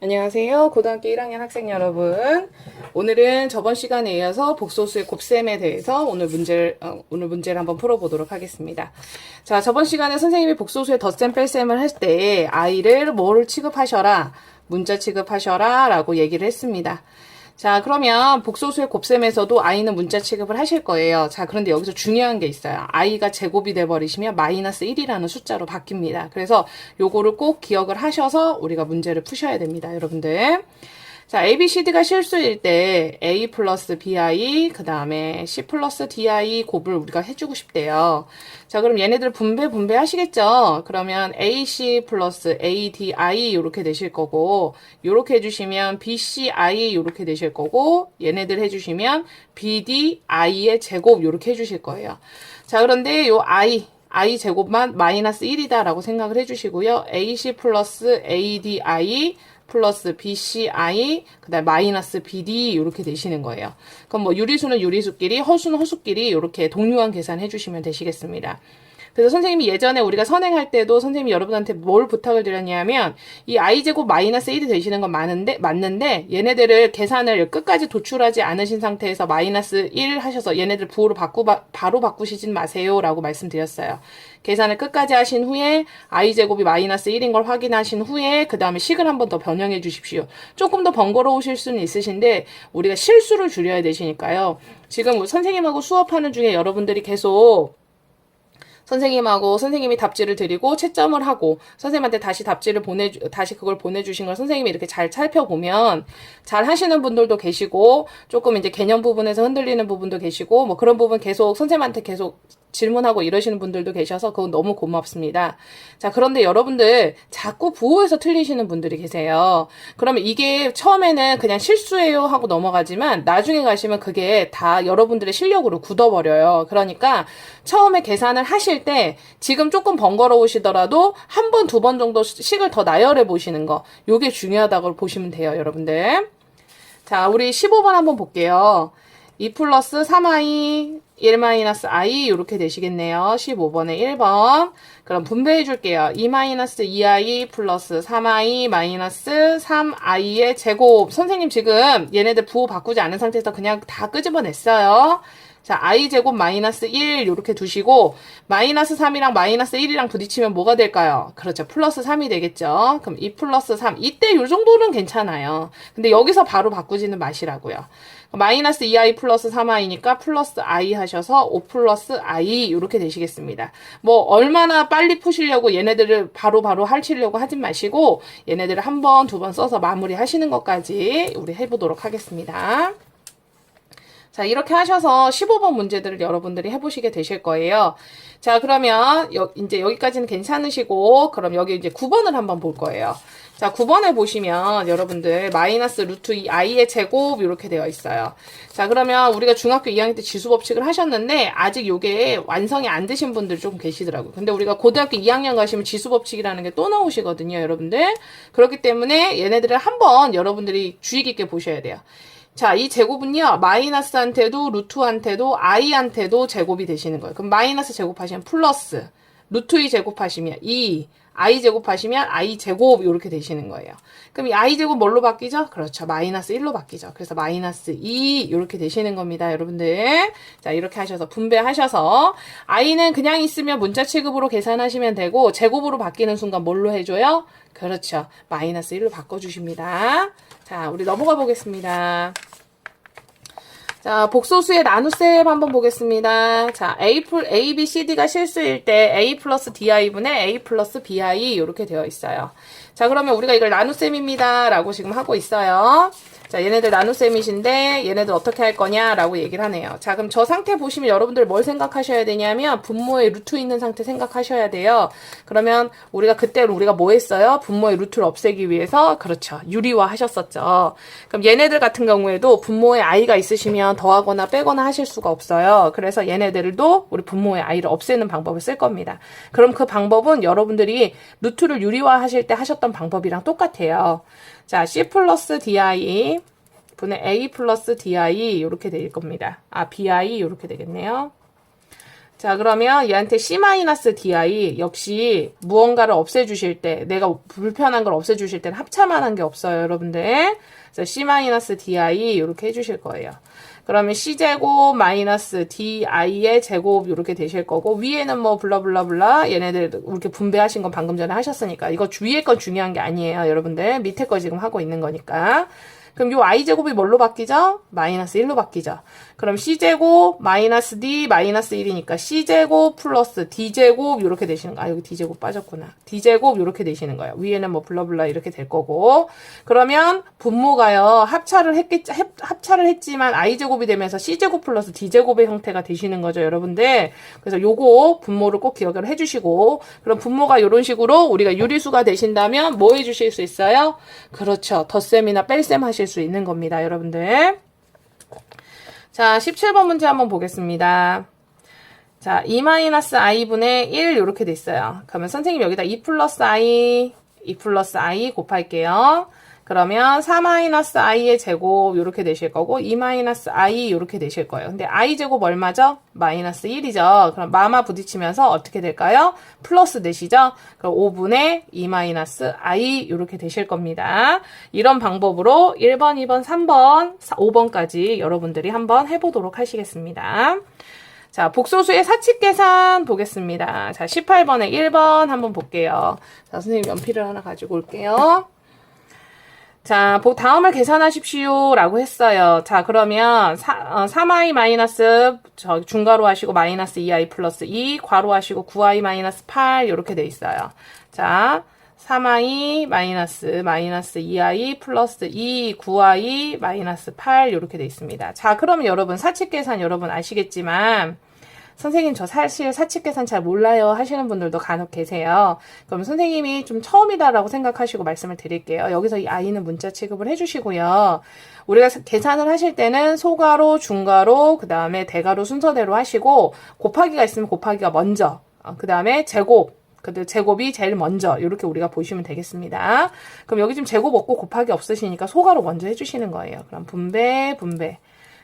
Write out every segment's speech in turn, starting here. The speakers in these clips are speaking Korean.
안녕하세요. 고등학교 1학년 학생 여러분. 오늘은 저번 시간에 이어서 복소수의 곱셈에 대해서 오늘 문제를 한번 풀어보도록 하겠습니다. 자, 저번 시간에 선생님이 복소수의 덧셈 뺄셈을 할 때 아이를 뭐를 취급하셔라, 문자 취급하셔라 라고 얘기를 했습니다. 자, 그러면 복소수의 곱셈에서도 i는 문자 취급을 하실 거예요. 자, 그런데 여기서 중요한 게 있어요. i가 제곱이 돼버리시면 마이너스 1이라는 숫자로 바뀝니다. 그래서 요거를 꼭 기억을 하셔서 우리가 문제를 푸셔야 됩니다, 여러분들. 자, A, B, C, D가 실수일 때 A 플러스 BI, 그 다음에 C 플러스 DI 곱을 우리가 해주고 싶대요. 자, 그럼 얘네들 분배 하시겠죠? 그러면 AC 플러스 ADI 요렇게 되실 거고, 요렇게 해주시면 BCI 요렇게 되실 거고, 얘네들 해주시면 BDI의 제곱 요렇게 해주실 거예요. 자, 그런데 요 I 제곱만 마이너스 1이다라고 생각을 해주시고요. AC 플러스 ADI 플러스 BCI, 그 다음에 마이너스 BD, 이렇게 되시는 거예요. 그럼 뭐 유리수는 유리수끼리, 허수는 허수끼리, 이렇게 동류한 계산해 주시면 되시겠습니다. 그래서 선생님이 예전에 우리가 선행할 때도 선생님이 여러분한테 뭘 부탁을 드렸냐면 이 i제곱 마이너스 1이 되시는 건 맞는데 얘네들을 계산을 끝까지 도출하지 않으신 상태에서 마이너스 1 하셔서 얘네들 부호로 바로 바꾸시진 마세요 라고 말씀드렸어요. 계산을 끝까지 하신 후에 i제곱이 마이너스 1인 걸 확인하신 후에 그 다음에 식을 한 번 더 변형해 주십시오. 조금 더 번거로우실 수는 있으신데 우리가 실수를 줄여야 되시니까요. 지금 선생님하고 수업하는 중에 여러분들이 계속 선생님이 답지를 드리고 채점을 하고 선생님한테 다시 다시 그걸 보내주신 걸 선생님이 이렇게 잘 살펴보면 잘 하시는 분들도 계시고 조금 이제 개념 부분에서 흔들리는 부분도 계시고 뭐 그런 부분 계속 선생님한테 계속 질문하고 이러시는 분들도 계셔서 그건 너무 고맙습니다. 자, 그런데 여러분들 자꾸 부호에서 틀리시는 분들이 계세요. 그러면 이게 처음에는 그냥 실수예요 하고 넘어가지만 나중에 가시면 그게 다 여러분들의 실력으로 굳어버려요. 그러니까 처음에 계산을 하실 때 지금 조금 번거로우시더라도 한 번, 두 번 정도 식을 더 나열해 보시는 거. 요게 중요하다고 보시면 돼요, 여러분들. 자, 우리 15번 한번 볼게요. 2 플러스 3i 1 마이너스 i 이렇게 되시겠네요. 15번에 1번. 그럼 분배해 줄게요. 2 마이너스 2i 플러스 3i 마이너스 3i의 제곱. 선생님 지금 얘네들 부호 바꾸지 않은 상태에서 그냥 다 끄집어냈어요. 자, i제곱 마이너스 1 이렇게 두시고 마이너스 3이랑 마이너스 1이랑 부딪히면 뭐가 될까요? 그렇죠. 플러스 3이 되겠죠. 그럼 2 플러스 3. 이때 요 정도는 괜찮아요. 근데 여기서 바로 바꾸지는 마시라고요. 마이너스 2i 플러스 3i니까 플러스 i 하셔서 5 플러스 i 이렇게 되시겠습니다. 뭐 얼마나 빨리 푸시려고 얘네들을 바로 하시려고 하지 마시고 얘네들을 한 번, 두 번 써서 마무리 하시는 것까지 우리 해보도록 하겠습니다. 자, 이렇게 하셔서 15번 문제들을 여러분들이 해보시게 되실 거예요. 자, 그러면 이제 여기까지는 괜찮으시고 그럼 여기 이제 9번을 한번 볼 거예요. 자, 9번에 보시면 여러분들 마이너스 루트 2i의 제곱 이렇게 되어 있어요. 자, 그러면 우리가 중학교 2학년 때 지수법칙을 하셨는데 아직 요게 완성이 안 되신 분들이 조금 계시더라고요. 근데 우리가 고등학교 2학년 가시면 지수법칙이라는 게 또 나오시거든요, 여러분들. 그렇기 때문에 얘네들을 한번 여러분들이 주의 깊게 보셔야 돼요. 자, 이 제곱은요, 마이너스한테도, 루트한테도, i한테도 제곱이 되시는 거예요. 그럼 마이너스 제곱하시면 플러스, 루트 2 제곱하시면 2, i 제곱하시면 i 제곱, 이렇게 되시는 거예요. 그럼 이 i 제곱 뭘로 바뀌죠? 그렇죠. 마이너스 1로 바뀌죠. 그래서 마이너스 2, 이렇게 되시는 겁니다, 여러분들. 자, 이렇게 하셔서, 분배하셔서, i는 그냥 있으면 문자 취급으로 계산하시면 되고, 제곱으로 바뀌는 순간 뭘로 해줘요? 그렇죠. 마이너스 1로 바꿔주십니다. 자, 우리 넘어가 보겠습니다. 자, 복소수의 나눗셈 한번 보겠습니다. 자, A, B, C, D가 실수일 때 A 플러스 DI분의 A 플러스 BI 이렇게 되어 있어요. 자, 그러면 우리가 이걸 나눗셈입니다. 라고 지금 하고 있어요. 자, 얘네들 나눗셈이신데 얘네들 어떻게 할 거냐라고 얘기를 하네요. 자, 그럼 저 상태 보시면 여러분들 뭘 생각하셔야 되냐면 분모에 루트 있는 상태 생각하셔야 돼요. 그러면 그때 우리가 뭐 했어요? 분모의 루트를 없애기 위해서 그렇죠. 유리화 하셨었죠. 그럼 얘네들 같은 경우에도 분모에 i가 있으시면 더하거나 빼거나 하실 수가 없어요. 그래서 얘네들도 우리 분모의 i를 없애는 방법을 쓸 겁니다. 그럼 그 방법은 여러분들이 루트를 유리화 하실 때 하셨던 방법이랑 똑같아요. 자, C 플러스 DI 분의 A 플러스 DI 이렇게 될 겁니다. BI 이렇게 되겠네요. 자, 그러면 얘한테 C-di 역시 무언가를 없애주실 때, 내가 불편한 걸 없애주실 때는 합차만 한 게 없어요, 여러분들. 그래서 C-di 이렇게 해주실 거예요. 그러면 C제곱 마이너스 DI의 제곱 이렇게 되실 거고, 위에는 뭐 블라블라블라 얘네들 이렇게 분배하신 건 방금 전에 하셨으니까 이거 위에 건 중요한 게 아니에요, 여러분들. 밑에 거 지금 하고 있는 거니까. 그럼 요 i제곱이 뭘로 바뀌죠? 마이너스 1로 바뀌죠. 그럼 c제곱 마이너스 d 마이너스 1이니까 c제곱 플러스 d제곱 이렇게 되시는 거야. 아, 여기 d제곱 빠졌구나. d제곱 이렇게 되시는 거예요. 위에는 뭐 블라블라 이렇게 될 거고. 그러면 분모가요. 합차를 했지만 i제곱이 되면서 c제곱 플러스 d제곱의 형태가 되시는 거죠, 여러분들. 그래서 요거 분모를 꼭 기억을 해주시고, 그럼 분모가 이런 식으로 우리가 유리수가 되신다면 뭐 해주실 수 있어요? 그렇죠. 덧셈이나 뺄셈 하실 수 있는 겁니다, 여러분들. 자, 17번 문제 한번 보겠습니다. 자, 2-i분의 1 이렇게 돼 있어요. 그러면 선생님 여기다 2 플러스 i 곱할게요. 그러면 4-i의 제곱 이렇게 되실 거고 2-i 이렇게 되실 거예요. 근데 i제곱 얼마죠? 마이너스 1이죠. 그럼 마마 부딪히면서 어떻게 될까요? 플러스 되시죠? 그럼 5분의 2-i 이렇게 되실 겁니다. 이런 방법으로 1번, 2번, 3번, 5번까지 여러분들이 한번 해보도록 하시겠습니다. 자, 복소수의 사칙 계산 보겠습니다. 자, 18번에 1번 한번 볼게요. 자, 선생님 연필을 하나 가지고 올게요. 자, 다음을 계산하십시오 라고 했어요. 자, 그러면 3i 마이너스 중괄호 하시고 마이너스 2i 플러스 2 괄호 하시고 9i 마이너스 8 이렇게 돼 있어요. 자, 3i 마이너스 2i 플러스 2 9i 마이너스 8 이렇게 돼 있습니다. 자, 그러면 여러분 사칙 계산 여러분 아시겠지만 선생님 저 사실 사칙 계산 잘 몰라요 하시는 분들도 간혹 계세요. 그럼 선생님이 좀 처음이다라고 생각하시고 말씀을 드릴게요. 여기서 이 i는 문자 취급을 해주시고요. 우리가 계산을 하실 때는 소괄호, 중괄호, 그 다음에 대괄호 순서대로 하시고 곱하기가 있으면 곱하기가 먼저, 그 다음에 제곱이 제일 먼저 이렇게 우리가 보시면 되겠습니다. 그럼 여기 지금 제곱 없고 곱하기 없으시니까 소괄호 먼저 해주시는 거예요. 그럼 분배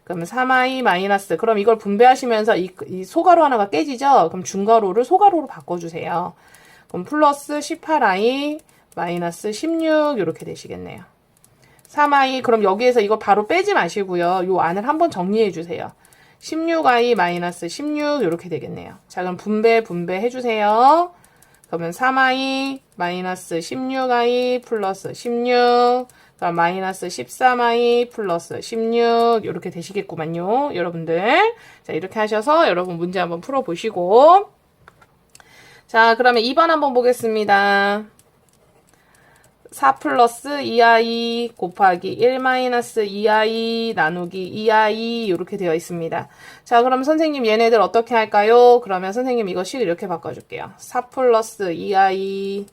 그러면 3i 마이너스 그럼 이걸 분배하시면서 이 소괄호 하나가 깨지죠? 그럼 중괄호를 소괄호로 바꿔주세요. 그럼 플러스 18i 마이너스 16 이렇게 되시겠네요. 3i 그럼 여기에서 이거 바로 빼지 마시고요. 요 안을 한번 정리해 주세요. 16i 마이너스 16 이렇게 되겠네요. 자, 그럼 분배 해주세요. 그러면 3i 마이너스 16i 플러스 16 그럼 마이너스 13i 플러스 16 이렇게 되시겠구만요. 여러분들. 자, 이렇게 하셔서 여러분 문제 한번 풀어보시고 자, 그러면 2번 한번 보겠습니다. 4 플러스 2i 곱하기 1 마이너스 2i 나누기 2i 이렇게 되어 있습니다. 자, 그럼 선생님 얘네들 어떻게 할까요? 그러면 선생님 이거 식 이렇게 바꿔줄게요. 4 플러스 2i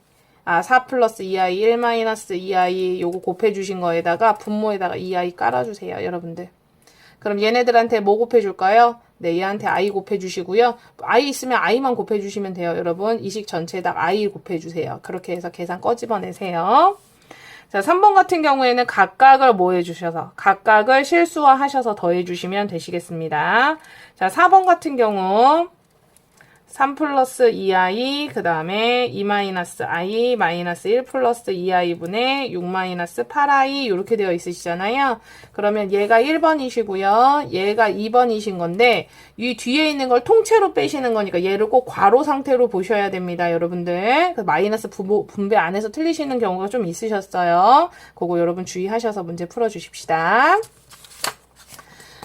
4 플러스 2i 1 마이너스 2i 요거 곱해주신 거에다가 분모에다가 2i 깔아주세요, 여러분들. 그럼 얘네들한테 뭐 곱해줄까요? 네, 얘한테 i 곱해주시고요. i 있으면 i만 곱해주시면 돼요, 여러분. 이 식 전체에다가 i 곱해주세요. 그렇게 해서 계산 꺼집어내세요. 자, 3번 같은 경우에는 각각을 뭐 해주셔서 각각을 실수화하셔서 더해주시면 되시겠습니다. 자, 4번 같은 경우 3 플러스 2i 그 다음에 2 마이너스 i 마이너스 1 플러스 2i분의 6 마이너스 8i 이렇게 되어 있으시잖아요. 그러면 얘가 1번이시고요. 얘가 2번이신 건데 이 뒤에 있는 걸 통째로 빼시는 거니까 얘를 꼭 괄호 상태로 보셔야 됩니다, 여러분들. 마이너스 분배 안에서 틀리시는 경우가 좀 있으셨어요. 그거 여러분 주의하셔서 문제 풀어주십시다.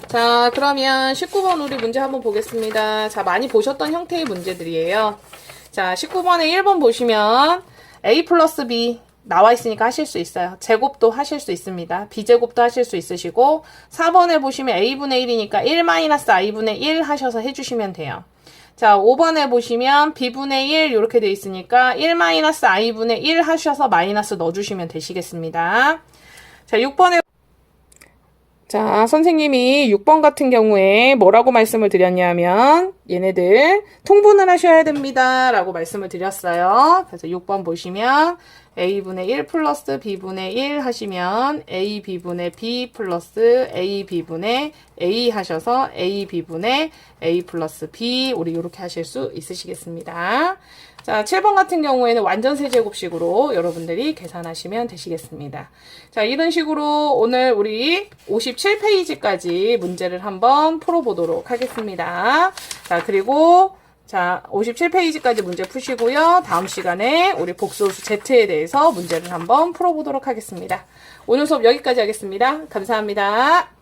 자, 그러면 19번 우리 문제 한번 보겠습니다. 자, 많이 보셨던 형태의 문제들이에요. 자, 19번에 1번 보시면 a 플러스 b 나와 있으니까 하실 수 있어요. 제곱도 하실 수 있습니다. b제곱도 하실 수 있으시고 4번에 보시면 a분의 1이니까 1 마이너스 i분의 1 하셔서 해주시면 돼요. 자, 5번에 보시면 b분의 1 이렇게 돼 있으니까 1 마이너스 i분의 1 하셔서 마이너스 넣어주시면 되시겠습니다. 자, 6번에 자, 선생님이 6번 같은 경우에 뭐라고 말씀을 드렸냐면 얘네들 통분을 하셔야 됩니다 라고 말씀을 드렸어요. 그래서 6번 보시면 a분의 1 플러스 b분의 1 하시면 ab분의 b 플러스 ab분의 a 하셔서 ab분의 a 플러스 b 우리 이렇게 하실 수 있으시겠습니다. 자, 7번 같은 경우에는 완전 세제곱식으로 여러분들이 계산하시면 되시겠습니다. 자, 이런 식으로 오늘 우리 57페이지까지 문제를 한번 풀어보도록 하겠습니다. 자, 그리고 자, 57페이지까지 문제 푸시고요. 다음 시간에 우리 복수수 Z에 대해서 문제를 한번 풀어보도록 하겠습니다. 오늘 수업 여기까지 하겠습니다. 감사합니다.